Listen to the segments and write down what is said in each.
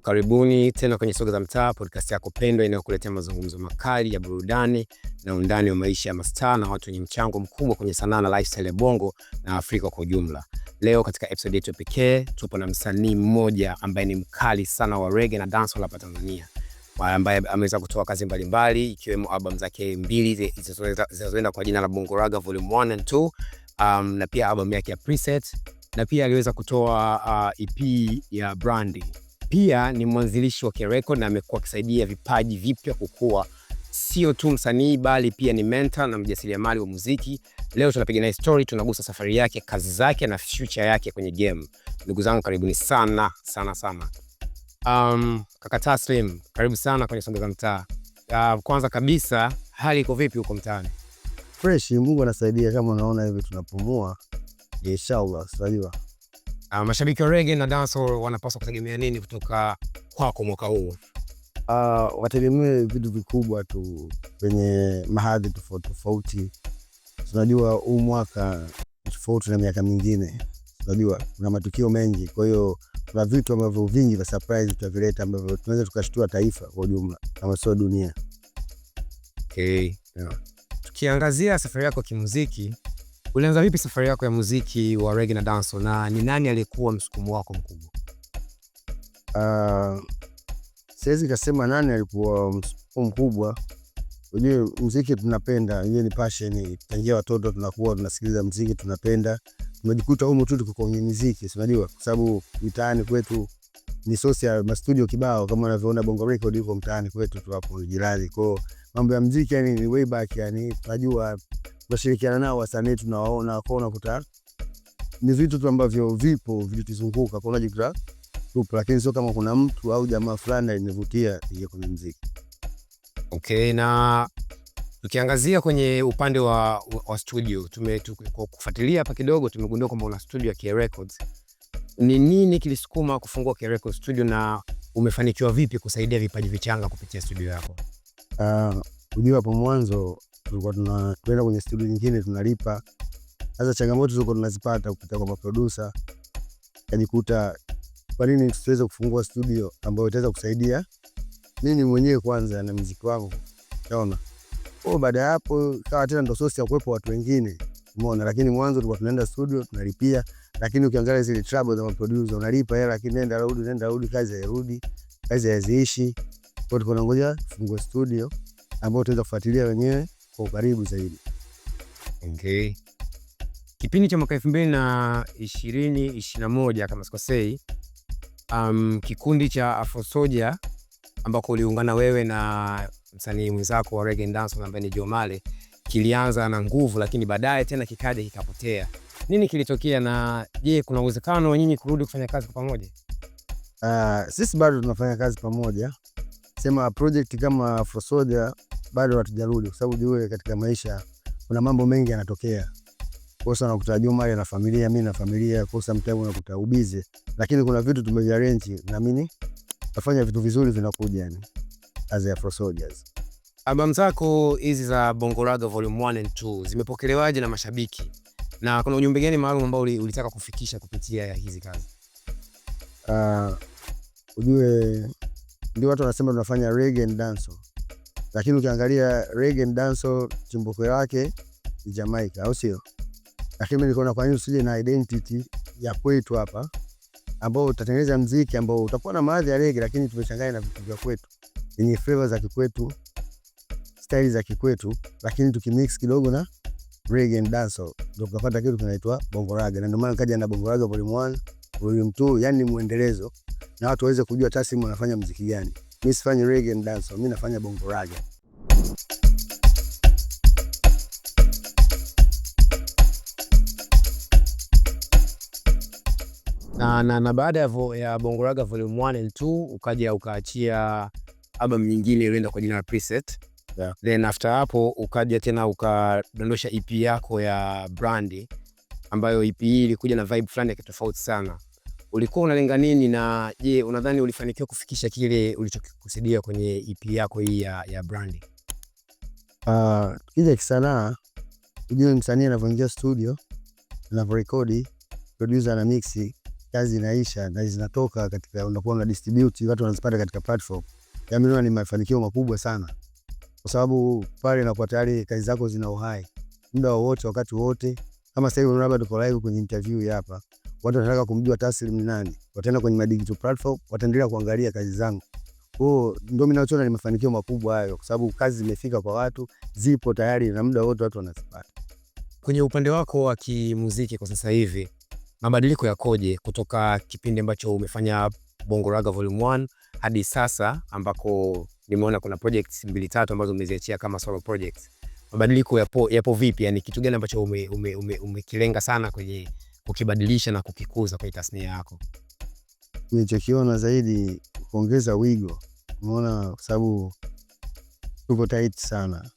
Karibuni tena kwenye Soga za Mtaa, podcast yako pendwa inayokuletea mazungumzo makali ya burudani na undani wa maisha ya mastaa na watu wenye mchango mkubwa kwenye sanaa na lifestyle ya Bongo na Afrika kwa ujumla. Leo katika episode yetu pekee tupo na msanii mmoja ambaye ni mkali sana wa reggae na dancehall hapa Tanzania, ambaye ameweza kutoa kazi mbalimbali ikiwemo album zake 2 zinazoenda kwa jina la Bongo Raga Volume 1 and 2, na pia album yake ya Preset, na pia aliweza kutoa EP ya Brandy. Pia ni mwanzilishi wa K-Record na amekuwa akisaidia vipaji vipya kukua. Sio tu msanii bali pia ni mentor na mjasiriamali wa muziki. Leo tunapiga naye story, tunagusa safari yake, kazi zake na future yake kwenye game. Ndugu zangu, karibuni sana. Kaka Taslim, karibu sana kwenye Soga za Mtaa. Kwanza kabisa, hali iko vipi huko mtaani? Fresh, Mungu anasaidia, kama unaona hivi tunapumua. Inshallah, unajua. Mashabiki wa reggae na dancehall wanapaswa kutegemea nini kutoka kwako mwaka huu? Wategemee vitu vikubwa tu kwenye mahadhi tofauti. Tunajua huu mwaka tofauti na miaka mingine. Tunajua kuna matukio mengi, kwa hiyo kuna vitu ambavyo vingi vya surprise tutavileta ambavyo tunaweza tukashtua taifa kwa ujumla kama sio dunia. Okay. Yeah. Tukiangazia safari yako kimuziki, ulianza vipi safari yako ya muziki wa reggae na dancehall, na ni nani aliyekuwa msukumo wako mkubwa? Siwezi kusema nani alikuwa msukumo mkubwa. Unajua muziki tunapenda, hiyo ni passion. Tangia watoto tunakuwa tunasikiliza muziki, tunapenda. Tumejikuta huko tu tuko kwenye muziki, unajua, kwa sababu mitaani kwetu ni social, ma studio kibao kama unavyoona Bongo Record yuko mtaani kwetu tu hapo jirani. Kwa mambo ya muziki yani ni way back, yani tunajua tunashirikiana nao wasanii, tunawaona kwa unakuta ni vitu tu ambavyo vipo vilituzunguka kwa unajikuta tupo, lakini sio kama kuna mtu au jamaa fulani alinivutia ile kwenye muziki. Okay, na tukiangazia kwenye upande wa studio, kufuatilia hapa kidogo tumegundua kwamba una studio ya K-Records. Ni nini kilisukuma kufungua K-Records studio na umefanikiwa vipi kusaidia vipaji vichanga kupitia studio yako? Unajua hapo mwanzo tulikuwa tunaenda kwenye studio nyingine tunalipa. Sasa changamoto zilikuwa tunazipata kupitia kwa producer. Yajikuta kwa nini tusiweze kufungua studio ambayo itaweza kusaidia mimi mwenyewe kwanza na muziki wangu. Unaona? Kwa baada ya hapo kawa tena ndo source ya kuwepo watu wengine. Umeona, lakini mwanzo tulikuwa tunaenda studio tunalipia, lakini ukiangalia zile trouble za producer unalipa hela lakini nenda rudi kazi hairudi, kazi haziishi. Kwa hiyo tunangoja tufungue studio ambayo tutaweza kufuatilia wenyewe kwa karibu zaidi. Okay. Kipindi cha mwaka 2020-2021 kama sikosei, kikundi cha Afro Soldier ambako uliungana wewe na msanii mwenzako wa reggae and dancehall ambaye ni Jomale, kilianza na nguvu lakini baadaye tena kikaja kikapotea. Nini kilitokea, na je, kuna uwezekano wa nyinyi kurudi kufanya kazi kwa pamoja? Sisi bado tunafanya kazi pamoja. Sema project kama Afro Soldier bado hatujarudi kwa sababu jue katika maisha kuna mambo mengi yanatokea. Kwa sababu unakuta Jomale na familia, mimi na familia, kwa sababu mtego unakuta ubize, lakini kuna vitu tumearrange na mimi nafanya vitu vizuri vinakuja yani as Afro Soldiers. Album zako hizi za Bongo Raga Volume 1 and 2 zimepokelewaje na mashabiki, na kuna ujumbe gani maalum ambao ulitaka kufikisha kupitia hizi kazi? Ujue ndio watu wanasema tunafanya reggae and dancehall, lakini ukiangalia reggae and dancehall chimbuko lake ni Jamaica, au sio? Lakini mimi nikaona kwa nini usije na identity ya kwetu hapa ambao utatengeneza muziki ambao utakuwa na maadhi ya reggae lakini tumechanganya na vitu vya kwetu, yenye flavor za kikwetu, style za kikwetu, lakini tukimix kidogo na reggae and dancehall ndio tunapata kitu kinaitwa Bongo Raga. Na ndio maana kaja na Bongo Raga Volume 1, Volume 2, yani muendelezo na watu waweze kujua Taslim anafanya muziki gani. Mimi sifanyi reggae and dancehall, mimi nafanya Bongo Raga. Na baada ya Bongo Raga Volume 1 and 2 ukaja ukaachia album nyingine ilienda kwa jina la Preset. Yeah. Then after hapo ukaja tena ukadondosha EP yako ya Brandy, ambayo EP hii ilikuja na vibe fulani ya tofauti sana. Ulikuwa unalenga nini, na je, unadhani ulifanikiwa kufikisha kile ulichokusudia kwenye EP yako hii ya Brandy? Kija kisanaa, ujue msanii anavyoingia studio, anavyorekodi, producer na mixi, kazi inaisha na zinatoka katika, unakuwa na distribute, watu wanazipata katika platform, yaani ni mafanikio makubwa sana, kwa sababu pale inakuwa tayari kazi zako zina uhai muda wowote, wakati wote. Kama sasa hivi labda tuko live kwenye interview hapa, watu wanataka kumjua Taslim ni nani, wataenda kwenye digital platform, wataendelea kuangalia kazi zangu. Kwa ndio mimi naona ni mafanikio makubwa hayo, kwa sababu kazi zimefika kwa watu, zipo tayari na muda wote watu wanazipata. Kwenye upande wako wa kimuziki kwa sasa hivi, mabadiliko yakoje kutoka kipindi ambacho umefanya Bongo Raga Volume 1 hadi sasa ambako nimeona kuna projects 2-3 ambazo umeziachia kama solo projects? Mabadiliko yapo vipi? Yani kitu gani ambacho umekilenga sana kwenye kukibadilisha na kukikuza kwa tasnia yako? Nilichokiona zaidi kuongeza wigo. Umeona, kwa sababu tuko tight sana.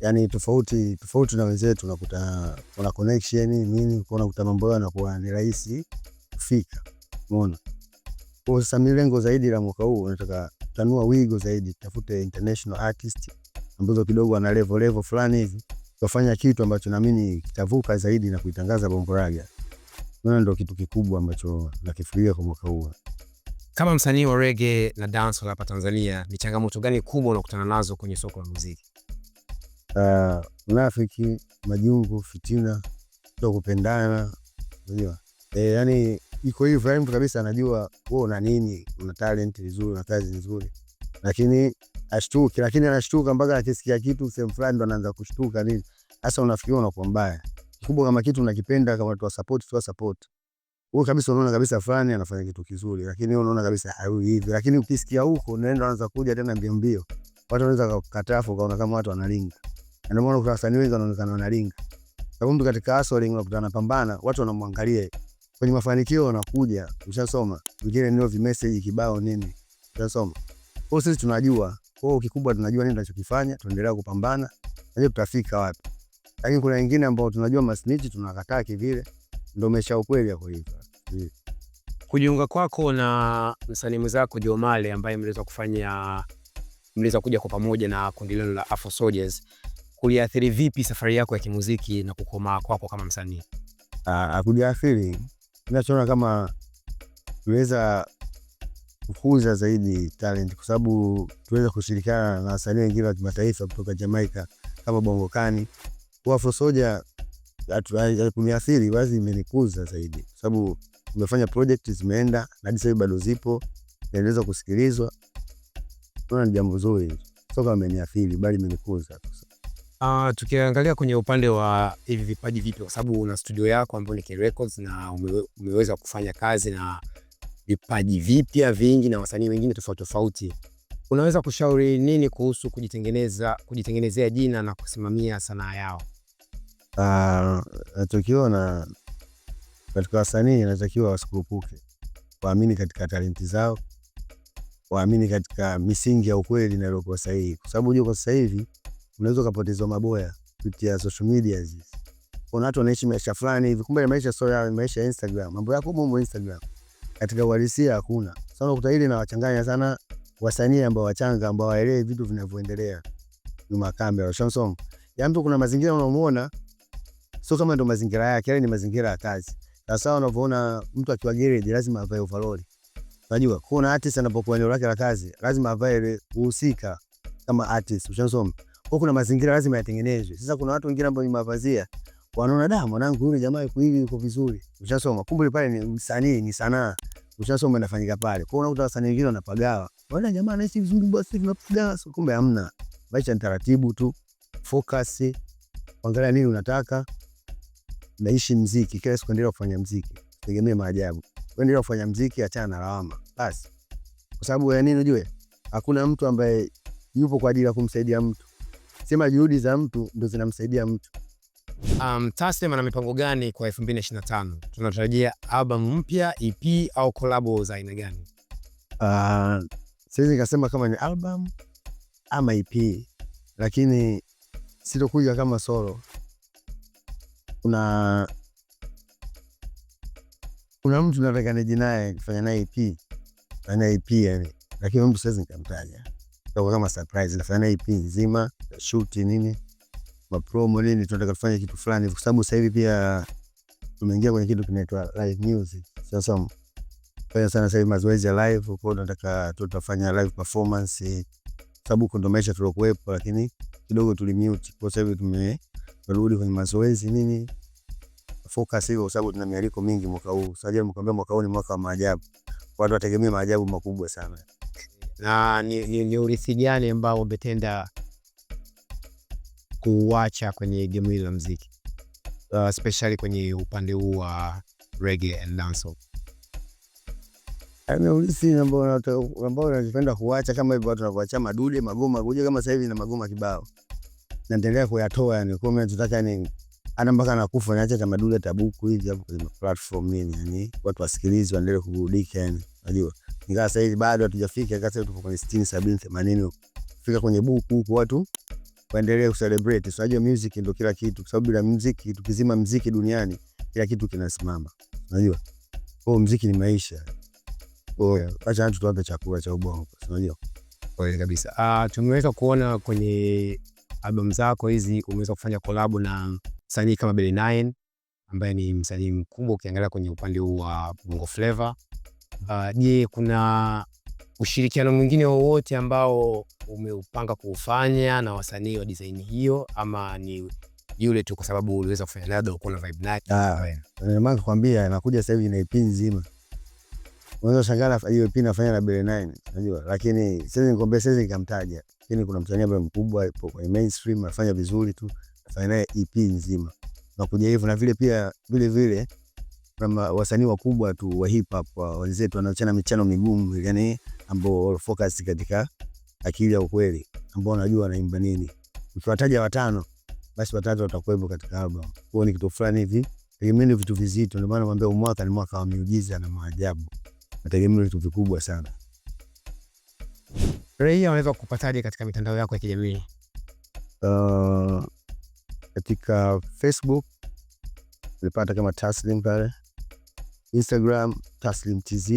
Yani tofauti na wenzetu, unakuta kuna connection nini, unakuta mambo yanakuwa ni rahisi kufika. Umeona? Kwa sasa milengo zaidi la mwaka huu nataka tanua wigo zaidi, tafute international artist ambazo kidogo ana level fulani hivi, kufanya kitu ambacho naamini kitavuka zaidi na kuitangaza Bongo Raga. Naona ndio kitu kikubwa ambacho nakifikiria kwa mwaka huu. Kama msanii wa reggae na dancehall hapa Tanzania, ni changamoto gani kubwa unakutana nazo kwenye soko la muziki? Unafiki, majungu, fitina, kutokupendana, unajua. Yani iko hivyo, mtu kabisa anajua wewe una nini, una talent nzuri na kazi nzuri, lakini ashtuki, lakini anashtuka mpaka akisikia kitu sehemu fulani ndo anaanza kushtuka nini. Sasa unafikiria unakuwa mbaya. Kikubwa kama kitu unakipenda, kama watu wa support. Wewe kabisa unaona kabisa fulani anafanya kitu kizuri, lakini wewe unaona kabisa haui hivi, lakini ukisikia huko unaenda unaanza kuja tena mbio. Watu wanaweza kukataa afu kaona kama watu wanalinga. Ndio maana kuna wasanii wengi wanaonekana wanalinga. Sababu mtu katika hustling unakutana pambana, watu wanamwangalia. Kwenye mafanikio wanakuja, ushasoma. Wengine ndio message kibao nini. Ushasoma. Kwa sisi tunajua, kwa kikubwa tunajua nini tunachokifanya, tuendelea kupambana, na tutafika wapi. Lakini kuna wengine ambao tunajua masnitch tunakataa kivile, ndio mesha ukweli hapo hivyo. Kujiunga kwako na msanii mwenzako Jomale ambaye mliweza kuja kwa pamoja na kundi lenu la Afro Soldiers, kuliathiri vipi safari yako ya kimuziki na kukomaa kwako kama msanii? Hakujiathiri. Ninachoona kama tuweza kukuza zaidi talent, kwa sababu tuweza kushirikiana na wasanii wengine wa kimataifa kutoka Jamaica kama Bongo Kani. Kwa Afro Soldier kuniathiri, basi imenikuza zaidi, kwa sababu tumefanya project zimeenda na hadi sasa bado zipo, naendeleza kusikilizwa. Kuna jambo zuri, sio kama imeniathiri bali imenikuza. Tukiangalia kwenye upande wa hivi vipaji vipi, kwa sababu una studio yako ambayo ni K Records na umeweza kufanya kazi na vipaji vipya vingi na wasanii wengine tofauti. Unaweza kushauri nini kuhusu kujitengenezea jina na kusimamia sanaa yao? Nachokiona katika wasanii, inatakiwa wasikurupuke, waamini katika talenti zao, waamini katika misingi ya ukweli na iliyokuwa sahihi, kwa sababu unajua kwa sasa hivi unaweza kupoteza maboya kupitia social media hizi. Kuna watu wanaishi maisha fulani hivi, kumbe maisha sio yao, maisha ya Instagram, mambo yako mumo Instagram, katika uhalisia hakuna. Sasa unakuta hili na wachanganya sana wasanii ambao wachanga, ambao waelewe vitu vinavyoendelea nyuma kamera. Shansom ya mtu, kuna mazingira unamuona sio kama ndo mazingira yake, yale ni mazingira ya kazi. Sasa unavyoona mtu akiwa garage lazima avae overall. Unajua kuna artist anapokuwa eneo lake la kazi lazima avae uhusika kama artist. Ushansoma. Kwa kuna mazingira lazima yatengenezwe. Sasa kuna watu wengine ambao ni mavazia wanaona da mwanangu yule jamaa yuko hivi yuko vizuri. Ushasoma. Kumbe pale ni msanii, ni sanaa. Ushasoma inafanyika pale. Kwa unakuta wasanii wengine wanapagawa. Wala jamaa anaishi vizuri basi tunapagawa. Kumbe hamna. Maisha ni taratibu tu. Focus. Angalia nini unataka. Naishi muziki, kila siku endelea kufanya muziki. Tegemea maajabu. Endelea kufanya muziki, achana na lawama. Basi. Kwa sababu ya nini unajua? Hakuna mtu ambaye yupo kwa ajili ya kumsaidia mtu. Sema juhudi za mtu ndio zinamsaidia mtu. Taslim ana mipango gani kwa 2025? Tunatarajia album mpya, EP au collab za aina gani? Siwezi nikasema kama ni album ama EP, lakini sitokuja kama solo. Kuna mtu nataka nije naye kufanya naye EP, na EP yani, lakini mtu siwezi nikamtaja. Kwa kama surprise nafanya naye EP nzima, shoot nini, ma promo nini, tunataka kufanya kitu fulani, kwa sababu sasa hivi pia tumeingia kwenye kitu kinaitwa live music. Sasa fanya sana sasa mazoezi ya live, kwa hiyo tunataka tutafanya live performance, sababu ndo maisha tulokuepo, lakini kidogo tulimute. Kwa sababu tumerudi kwenye mazoezi nini, focus hiyo, sababu tuna mialiko mingi mwaka huu. Sasa nimekwambia mwaka huu ni mwaka wa maajabu, watu wategemea maajabu makubwa sana. Na ni urithi gani ambao umetenda kuacha kwenye game hili la muziki, especially kwenye upande huu wa reggae and dancehall? Yaani urithi ambao napenda kuacha kama hivyo, watu wanakuacha madude, magoma, kuja kama sasa hivi na magoma kibao. Naendelea kuyatoa, yani kwa mimi nataka yani ana mpaka nakufa naacha tamaduni tabuku hivi hapo kwenye platform nini, yani watu wasikilize, waendelee kuburudika yani. Unajua? Ingawa sasa hivi bado hatujafika, kasa tupo kwenye 60 70 80 fika kwenye buku huko, watu waendelee kucelebrate. Unajua music ndio kila kitu, kwa sababu bila muziki, tukizima muziki duniani kila kitu kinasimama. Unajua? Kwa muziki ni maisha. Acha watu tuwape chakula cha ubongo. Unajua? Kweli kabisa. Tumeweza kuona kwenye album zako hizi umeweza kufanya collab na msanii kama Belly 9 ambaye ni msanii mkubwa ukiangalia kwenye upande huu wa Bongo Flava. Je, kuna ushirikiano mwingine wowote ambao umeupanga kuufanya na wasanii wa design hiyo, ama ni yule tu kwa sababu uliweza kufanya nado uko na vibe naye? Maana kwambia nakuja sasa hivi na EP nzima. Unaweza shangaa hiyo EP nafanya na Belly 9, unajua, lakini sasa nikwambia sasa nikamtaja. Lakini kuna msanii ambaye mkubwa ipo kwenye mainstream anafanya vizuri tu, afanya naye EP nzima. Nakuja hivyo na vile pia vile kama wasanii wakubwa tu wa hip hop wenzetu wanaochana michano migumu, yani ambao focus katika akili ya ukweli, ambao wanajua wanaimba nini. Ukiwataja watano basi watatu watakuwepo katika album. Kwa ni kitu fulani hivi, tegemeni vitu vizito. Ndio maana nakwambia mwaka ni mwaka wa miujiza na maajabu. Nategemea vitu vikubwa sana. Raia wanaweza kupataje katika mitandao yako ya kijamii? Katika Facebook nilipata kama Taslim pale, Instagram Taslim TZ,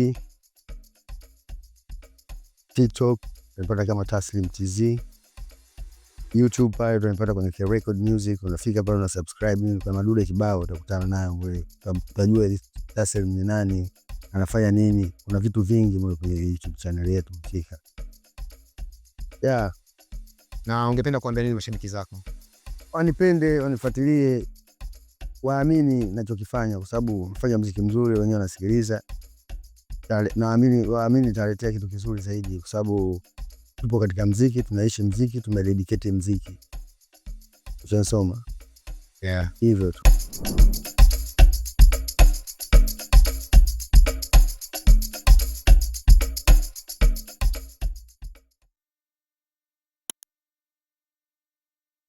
TikTok nilipata kama Taslim TZ, YouTube pale tunapata kwenye Record Music. Unafika pale una subscribe, kwa madude kibao utakutana nayo wewe, utajua Taslim ni nani, anafanya nini. Kuna vitu vingi kwenye YouTube channel yetu mfika. Na ungependa kuambia nini mashabiki zako? Wanipende, wanifuatilie, waamini ninachokifanya, kwa sababu nafanya muziki mzuri, wenyewe wanasikiliza. Naamini waamini nitaletea kitu kizuri zaidi, kwa sababu tupo katika muziki, tunaishi muziki, tumededicate muziki. Tunasoma. Hivyo tu.